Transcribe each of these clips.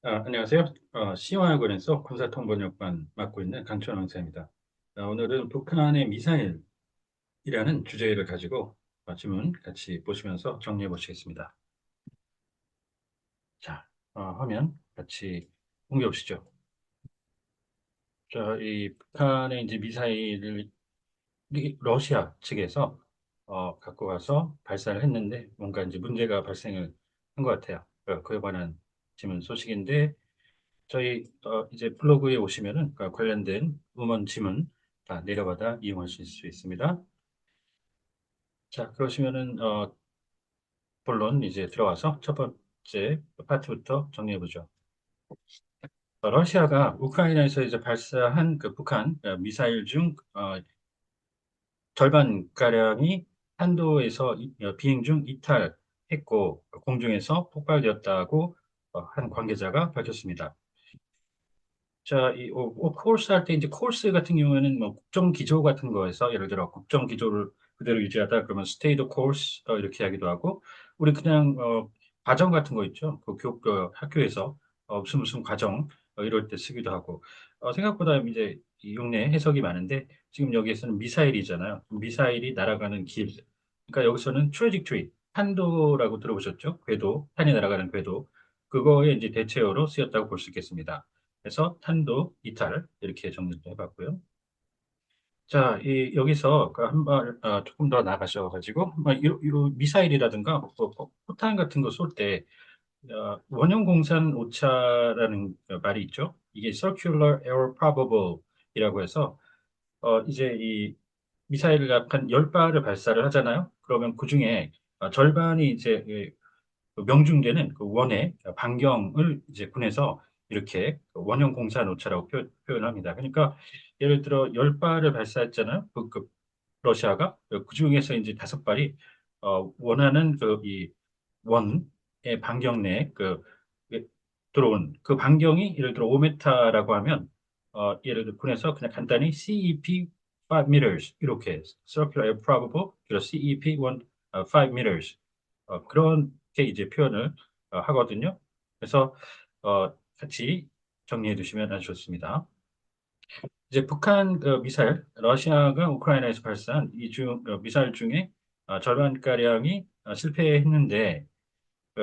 안녕하세요. C와 관련해서 군사통번역관 맡고 있는 강철 왕사입니다. 오늘은 북한의 미사일이라는 주제를 가지고 질문 같이 보시면서 정리해 보시겠습니다. 자, 화면 같이 공개 보시죠. 자, 이 북한의 이제 미사일을 러시아 측에서 갖고 가서 발사를 했는데 뭔가 이제 문제가 발생을 한 것 같아요. 그에 관한 질문 소식인데 저희 이제 블로그에 오시면은 관련된 음원 지문 다 내려받아 이용하실 수 있습니다. 자, 그러시면은 본론 이제 들어와서 첫 번째 파트부터 정리해 보죠. 러시아가 우크라이나에서 이제 발사한 그 북한 미사일 중 절반 가량이 한도에서 비행 중 이탈했고 공중에서 폭발되었다고 한 관계자가 밝혔습니다. 자, 코र्스 할 때 이제 코र्스 같은 경우에는 뭐 국정 기조 같은 거에서 예를 들어 국정 기조를 그대로 유지하다 그러면 스테이트 코र्스 이렇게 하기도 하고 우리 그냥 과정 같은 거 있죠. 그 학교에서 무슨 과정 이럴 때 쓰기도 하고 생각보다 이제 이 용례 해석이 많은데 지금 여기에서는 미사일이잖아요. 미사일이 날아가는 길. 그러니까 여기서는 트래젝토리 탄도라고 들어보셨죠? 궤도, 탄이 날아가는 궤도. 그거에 이제 대체어로 쓰였다고 볼 수 있겠습니다. 그래서 탄도, 이탈 이렇게 정리를 해봤고요. 자, 여기서 한발 조금 더 나가셔가지고 이 미사일이라든가 포탄 같은 거 쏠 때 원형 공산 오차라는 말이 있죠. 이게 circular error probable이라고 해서 이제 이 미사일을 약한 10발을 발사를 하잖아요. 그러면 그중에 절반이 이제 그 명중되는 그 원의 반경을 이제 군에서 이렇게 그 원형 공사 노차라고 표현합니다. 그러니까 예를 들어 10발을 발사했잖아요. 러시아가 그 중에서 이제 5발이 원하는 그 이 원의 반경 내에 들어온 그 반경이 예를 들어 5m라고 하면 예를 들어 군에서 그냥 간단히 CEP 5 meters 이렇게 circular air probable 그리고 CEP 1 5 meters 그렇게 이제 표현을 하거든요. 그래서 같이 정리해 두시면 아주 좋습니다. 이제 북한 미사일, 러시아가 우크라이나에서 발사한 미사일 중에 절반가량이 실패했는데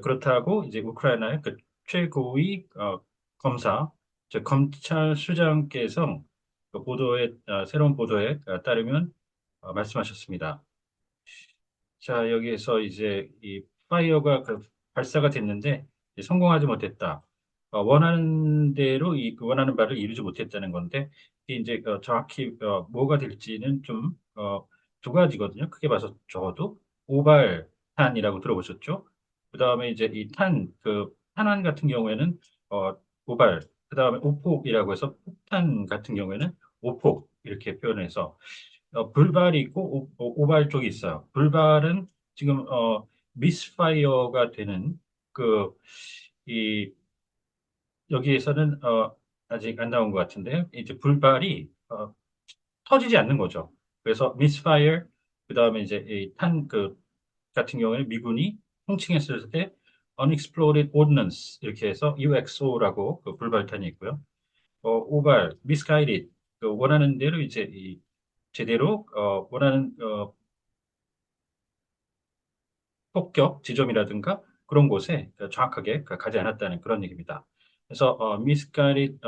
그렇다고 이제 우크라이나의 그 최고위 검사, 즉 검찰 수장께서 그 새로운 보도에 따르면 말씀하셨습니다. 자, 여기에서 이제 이 파이어가 발사가 됐는데 이제 성공하지 못했다. 원하는 대로 그 원하는 바를 이루지 못했다는 건데 이게 이제 정확히 뭐가 될지는 좀 두 가지거든요. 크게 봐서 적어도 오발탄이라고 들어보셨죠? 그다음에 이제 이 탄환 같은 경우에는 오발, 그다음에 오폭이라고 해서 폭탄 같은 경우에는 오폭 이렇게 표현해서 불발이 있고 오발 쪽이 있어요. 불발은 지금 미스파이어가 되는 그 이 여기에서는 아직 안 나온 것 같은데 이제 불발이 터지지 않는 거죠. 그래서 미스파이어 그다음에 이제 탄 같은 경우에는 미군이 홍칭했을 때 unexploded ordnance 이렇게 해서 UXO라고 그 불발탄이 있고요. 오발, misguided 그 원하는 대로 이제 제대로 원하는 폭격 지점이라든가 그런 곳에 정확하게 가지 않았다는 그런 얘기입니다. 그래서 misguided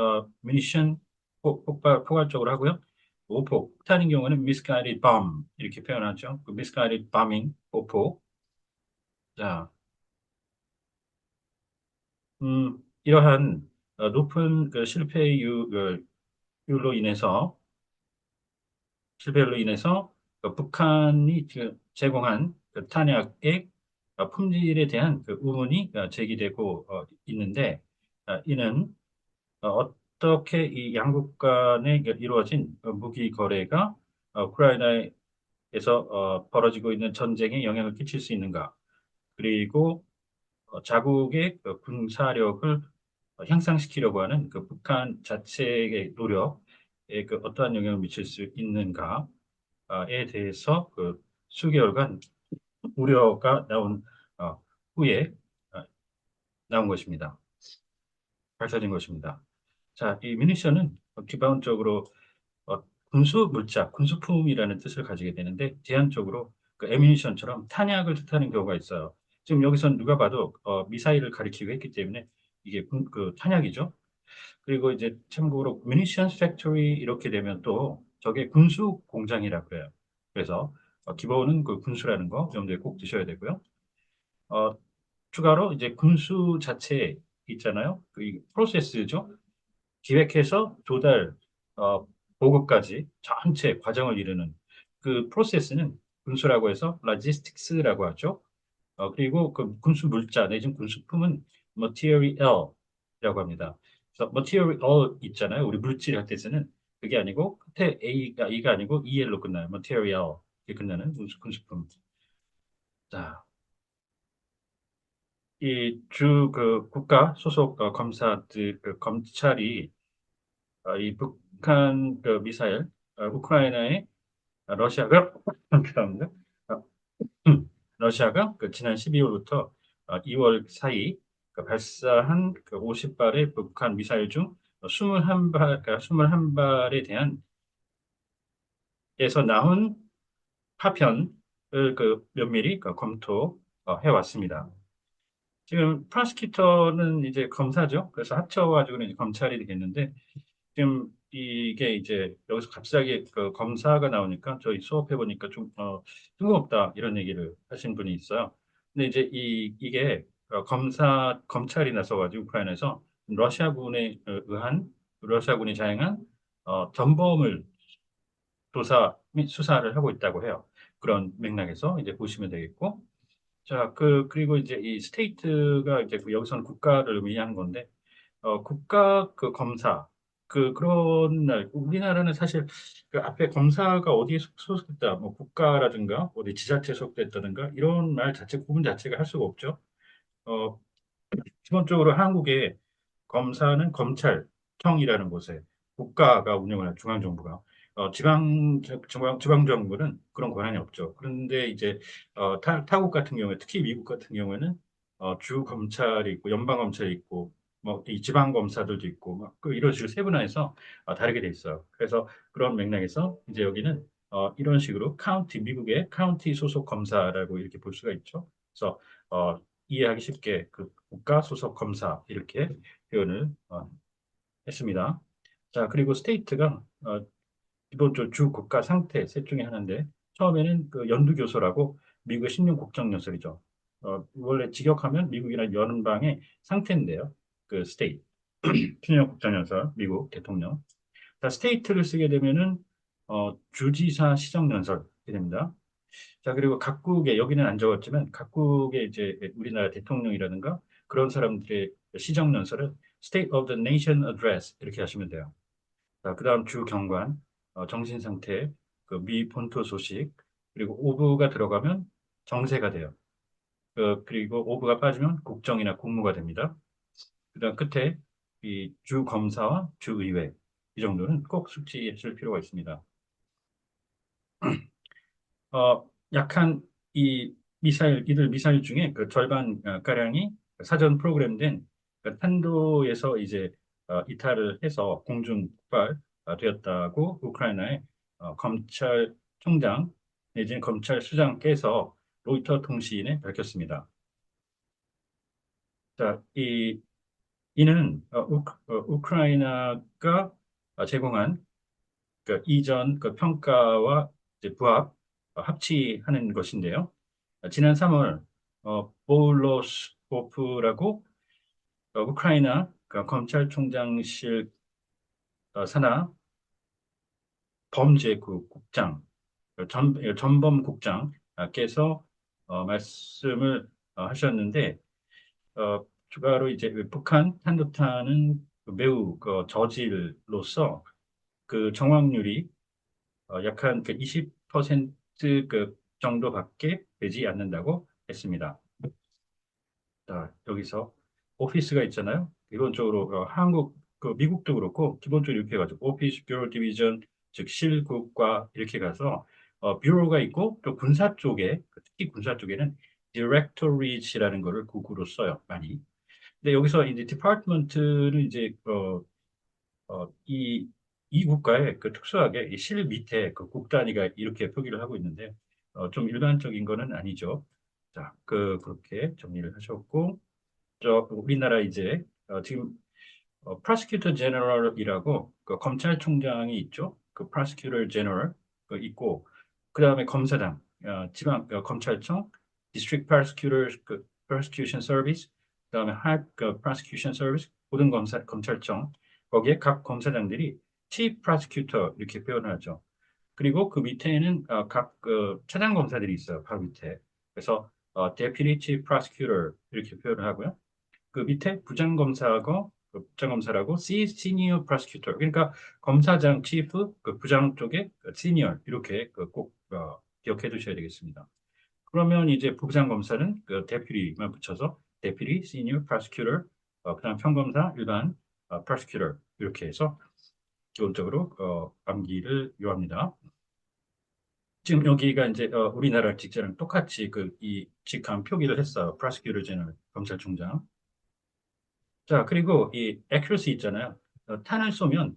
munition 포괄적으로 하고요. 오폭, 폭탄인 경우는 misguided bomb 이렇게 표현하죠. 그 misguided bombing, 오폭. 자, 이러한 높은 그 실패율로 인해서 그 북한이 지금 제공한 그 탄약의 품질에 대한 그 의문이 제기되고 있는데 이는 어떻게 이 양국 간에 그 이루어진 무기 거래가 우크라이나에서 벌어지고 있는 전쟁에 영향을 끼칠 수 있는가? 그리고 자국의 그 군사력을 향상시키려고 하는 그 북한 자체의 노력에 그 어떠한 영향을 미칠 수 있는가에 대해서 그 수개월간 우려가 나온 후에 어, 나온 것입니다. 밝혀진 것입니다. 자, 이 뮤니션은 기본적으로 군수 물자, 군수품이라는 뜻을 가지게 되는데 제한적으로 그 애미니션처럼 탄약을 뜻하는 경우가 있어요. 지금 여기선 누가 봐도 미사일을 가리키고 했기 때문에 이게 그 탄약이죠. 그리고 이제 참고로 munitions factory 이렇게 되면 또 저게 군수 공장이라 그래요. 그래서 기본은 그 군수라는 거 염두에 꼭 두셔야 되고요. 어, 추가로 이제 군수 자체 있잖아요. 그 프로세스죠. 기획해서 조달, 어, 보급까지 전체 과정을 이루는 그 프로세스는 군수라고 해서 logistics라고 하죠. 그리고 그 군수 물자 내지는 군수품은 material이라고 합니다. 그래서 material 있잖아요. 우리 물질 할 때 쓰는 그게 아니고 끝에 A가 아니고 EL로 끝나요. material 이렇게 끝나는 군수품. 자, 이 주 그 국가 소속 검사들 그 검찰이 이 북한 그 미사일 우크라이나에 러시아가 죄송합니다. 어, 러시아가 그 지난 12월부터 2월 사이 그 발사한 그 50발의 북한 미사일 중 21발, 21발에 대한 에서 나온 파편을 그 면밀히 그 검토해 왔습니다. 지금 프로시큐터는 이제 검사죠. 그래서 합쳐가지고는 이제 검찰이 되겠는데 지금 이게 이제 여기서 갑자기 그 검사가 나오니까 저희 수업해 보니까 좀 뜬금없다 이런 얘기를 하신 분이 있어요. 근데 이제 이게 검찰이 나서가지고 우크라이나에서 러시아군에 의한 러시아군이 자행한 전범을 조사 및 수사를 하고 있다고 해요. 그런 맥락에서 이제 보시면 되겠고, 자, 그리고 이제 이 스테이트가 이제 여기서는 국가를 의미하는 건데, 국가 그 검사 그런 날 우리나라는 사실 그 앞에 검사가 어디에 소속됐다 뭐 국가라든가 어디 지자체에 소속됐다든가 이런 말 자체 구분 자체가 할 수가 없죠. 어, 기본적으로 한국의 검사는 검찰청이라는 곳에 국가가 운영을 한 중앙정부가 지방정부는 그런 권한이 없죠. 그런데 이제 타국 같은 경우에 특히 미국 같은 경우에는 주 검찰이 있고 연방 검찰이 있고 뭐 이 지방 검사들도 있고 막그 이런 식으로 세분화해서 다르게 돼 있어요. 그래서 그런 맥락에서 이제 여기는 이런 식으로 미국의 카운티 소속 검사라고 이렇게 볼 수가 있죠. 그래서 어, 이해하기 쉽게 그 국가 소속 검사 이렇게 표현을 했습니다. 자, 그리고 스테이트가 기본적으로 주 국가 상태 셋 중에 하나인데 처음에는 그 연두교서라고 미국의 신용 국정연설이죠. 원래 직역하면 미국이나 연방의 상태인데요. 그 스테이트 신용 국정연설 미국 대통령. 자, 스테이트를 쓰게 되면은 주지사 시정연설 이렇게 됩니다. 자, 그리고 각국의, 여기는 안 적었지만, 각국의 이제 우리나라 대통령이라든가 그런 사람들의 시정연설은 State of the Nation Address 이렇게 하시면 돼요. 자, 그 다음 주 경관, 정신 상태, 그 미 본토 소식, 그리고 오브가 들어가면 정세가 돼요. 그리고 오브가 빠지면 국정이나 국무가 됩니다. 그 다음 끝에 이 주 검사와 주 의회, 이 정도는 꼭 숙지하실 필요가 있습니다. 약한 이들 미사일 중에 그 절반 가량이 사전 프로그램된 그 탄도에서 이제 이탈을 해서 공중 폭발 되었다고 우크라이나의 검찰총장 내지는 검찰수장께서 로이터 통신에 밝혔습니다. 자, 이는 우크라이나가 제공한 그 이전 그 평가와 이제 부합 합치하는 것인데요. 지난 3월 보울로스코프라고 우크라이나 그 검찰총장실 산하 범죄국 국장 전범국장께서 말씀을 하셨는데 추가로 이제 북한 탄도탄은 매우 그 저질로서 그 정확률이 약한 그 20% 그 정도밖에 되지 않는다고 했습니다. 자, 여기서 오피스가 있잖아요. 기본적으로 한국, 그 미국도 그렇고 기본적으로 이렇게 해가지고 오피스, 뷰로 디비전, 즉 실국과 이렇게 가서 뷰로가 있고 또 군사 쪽에 특히 군사 쪽에는 디렉토리지라는 거를 국으로 써요. 많이. 근데 여기서 이제 디파트먼트는 이제 이 국가에 그 특수하게 이 실 밑에 그 국 단위가 이렇게 표기를 하고 있는데 좀 일반적인 거는 아니죠. 자, 그렇게 정리를 하셨고 저 우리나라 이제 지금 prosecutor general이라고 그 검찰총장이 있죠. 그 prosecutor general 그 있고 그 다음에 검사장, 지방 검찰청, district prosecutors 그 prosecution service, 그 다음에 high 그 prosecution service 고등 검찰청 거기에 각 검사장들이 chief prosecutor 이렇게 표현하죠. 그리고 그 밑에는 각그 차장 검사들이 있어요. 바로 밑에. 그래서 deputy chief prosecutor 이렇게 표현을 하고요. 그 밑에 부장검사하고 그 부장검사라고 시니어 프로시큐터 그러니까 검사장 치프 그 부장 쪽에 시니어 이렇게 그꼭 기억해 두셔야 되겠습니다. 그러면 이제 부장검사는 그 데퓨티만 붙여서 데퓨티 시니어 프로시큐터 그다음 평검사 일반 프로시큐터 이렇게 해서 기본적으로 암기를 요합니다. 지금 여기가 이제 우리나라 직제랑 똑같이 그 이 직함 표기를 했어요. 프로시큐터 제너럴 검찰총장. 자, 그리고 이 accuracy 있잖아요. 탄을 쏘면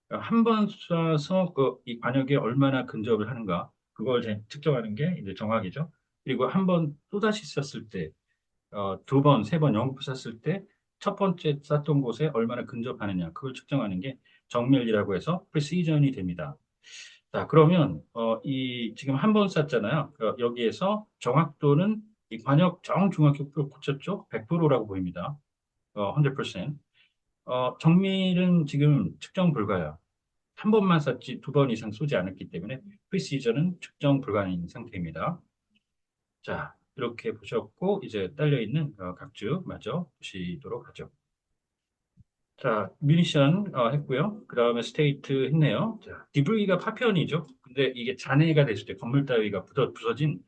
한 번 쏴서 그 이 관역에 얼마나 근접을 하는가 그걸 측정하는 게 이제 정확이죠. 그리고 한 번 또다시 쐈을 때, 두 번, 세 번 연속 쐈을 때 첫 번째 쐈던 곳에 얼마나 근접하느냐 그걸 측정하는 게 정밀이라고 해서 precision이 됩니다. 자, 그러면 이 지금 한 번 쐈잖아요. 여기에서 정확도는 이 관역 정중앙격으로 붙였죠. 100%라고 보입니다. 100%. 정밀은 지금 측정 불가야. 한 번만 쐈지 두 번 이상 쏘지 않았기 때문에 프리시저는 측정 불가인 상태입니다. 자, 이렇게 보셨고 이제 딸려 있는 각주 마저 보시도록 하죠. 자, 뮤니션 했고요. 그 다음에 스테이트 했네요. 자, 디브리가 파편이죠. 근데 이게 잔해가 됐을 때 건물 따위가 부서진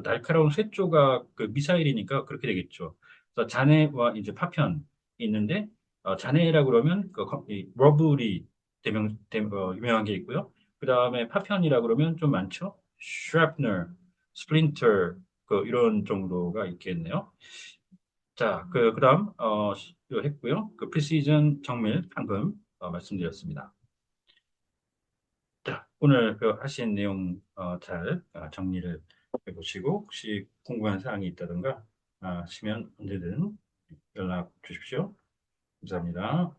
날카로운 쇠 조각 그 미사일이니까 그렇게 되겠죠. 그래서 잔해와 이제 파편이 있는데 잔해라 그러면 이 러블이 유명한 게 있고요. 그 다음에 파편이라 그러면 좀 많죠. 슈래프너, 스플린터 이런 정도가 있겠네요. 자, 그다음 이거 했고요. 그 프리시즌 정밀 방금 말씀드렸습니다. 자, 오늘 그 하신 내용 잘 정리를 해보시고 혹시 궁금한 사항이 있다든가 하시면 언제든 연락 주십시오. 감사합니다.